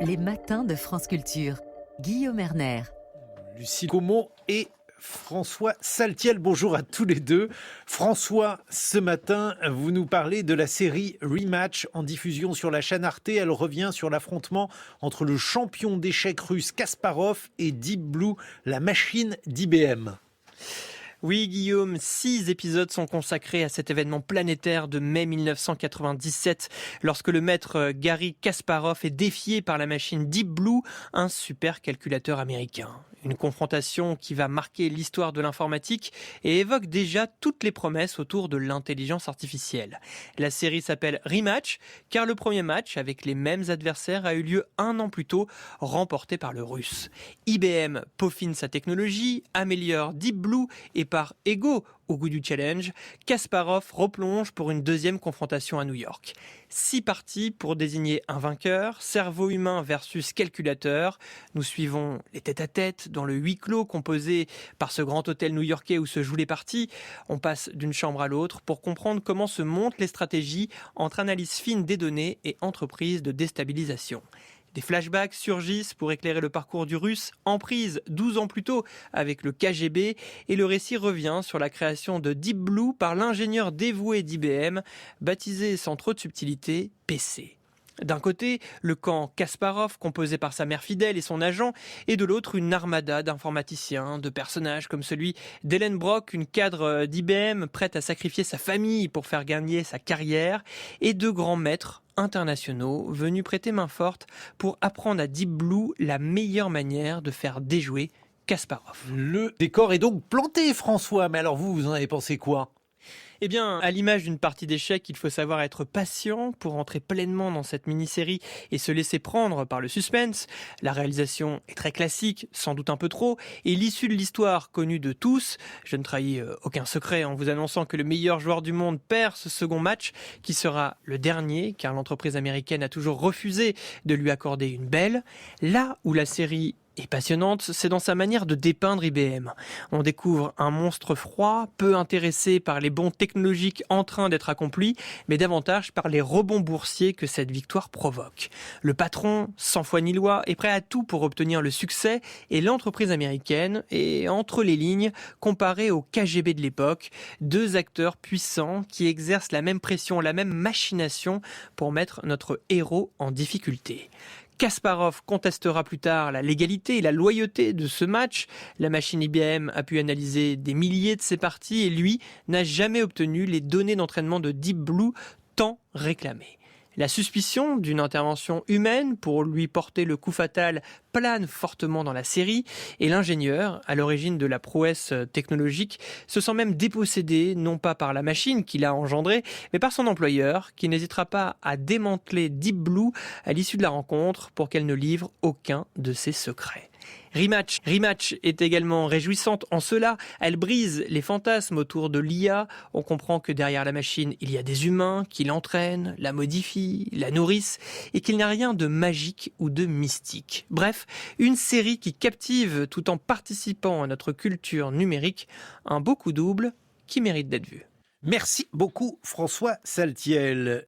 Les matins de France Culture. Guillaume Erner. Lucie Gaumont et François Saltiel, bonjour à tous les deux. François, ce matin, vous nous parlez de la série Rematch en diffusion sur la chaîne Arte. Elle revient sur l'affrontement entre le champion d'échecs russe Kasparov et Deep Blue, la machine d'IBM. Oui, Guillaume, 6 épisodes sont consacrés à cet événement planétaire de mai 1997, lorsque le maître Garry Kasparov est défié par la machine Deep Blue, un supercalculateur américain. Une confrontation qui va marquer l'histoire de l'informatique et évoque déjà toutes les promesses autour de l'intelligence artificielle. La série s'appelle Rematch, car le premier match avec les mêmes adversaires a eu lieu 1 an plus tôt, remporté par le russe. IBM peaufine sa technologie, améliore Deep Blue et par ego au goût du challenge, Kasparov replonge pour une deuxième confrontation à New York. 6 parties pour désigner un vainqueur, cerveau humain versus calculateur. Nous suivons les tête-à-tête dans le huis clos composé par ce grand hôtel new-yorkais où se jouent les parties. On passe d'une chambre à l'autre pour comprendre comment se montent les stratégies entre analyse fine des données et entreprise de déstabilisation. Des flashbacks surgissent pour éclairer le parcours du russe en prise 12 ans plus tôt avec le KGB et le récit revient sur la création de Deep Blue par l'ingénieur dévoué d'IBM, baptisé sans trop de subtilité PC. D'un côté, le camp Kasparov, composé par sa mère fidèle et son agent, et de l'autre, une armada d'informaticiens, de personnages comme celui d'Hélène Brock, une cadre d'IBM prête à sacrifier sa famille pour faire gagner sa carrière, et de grands maîtres internationaux venus prêter main forte pour apprendre à Deep Blue la meilleure manière de faire déjouer Kasparov. Le décor est donc planté, François, mais alors vous en avez pensé quoi ? Eh bien, à l'image d'une partie d'échecs, il faut savoir être patient pour entrer pleinement dans cette mini-série et se laisser prendre par le suspense. La réalisation est très classique, sans doute un peu trop, et l'issue de l'histoire connue de tous. Je ne trahis aucun secret en vous annonçant que le meilleur joueur du monde perd ce second match, qui sera le dernier, car l'entreprise américaine a toujours refusé de lui accorder une belle. Là où la série est passionnante, c'est dans sa manière de dépeindre IBM. On découvre un monstre froid, peu intéressé par les bons technologiques en train d'être accomplis, mais davantage par les rebonds boursiers que cette victoire provoque. Le patron, sans foi ni loi, est prêt à tout pour obtenir le succès et l'entreprise américaine est, entre les lignes, comparée au KGB de l'époque, 2 acteurs puissants qui exercent la même pression, la même machination pour mettre notre héros en difficulté. Kasparov contestera plus tard la légalité et la loyauté de ce match. La machine IBM a pu analyser des milliers de ses parties et lui n'a jamais obtenu les données d'entraînement de Deep Blue tant réclamées. La suspicion d'une intervention humaine pour lui porter le coup fatal plane fortement dans la série et l'ingénieur, à l'origine de la prouesse technologique, se sent même dépossédé, non pas par la machine qui l'a engendrée, mais par son employeur qui n'hésitera pas à démanteler Deep Blue à l'issue de la rencontre pour qu'elle ne livre aucun de ses secrets. Rematch est également réjouissante en cela, elle brise les fantasmes autour de l'IA, on comprend que derrière la machine il y a des humains qui l'entraînent, la modifient, la nourrissent et qu'il n'y a rien de magique ou de mystique. Bref, une série qui captive tout en participant à notre culture numérique, un beau coup double qui mérite d'être vu. Merci beaucoup, François Saltiel.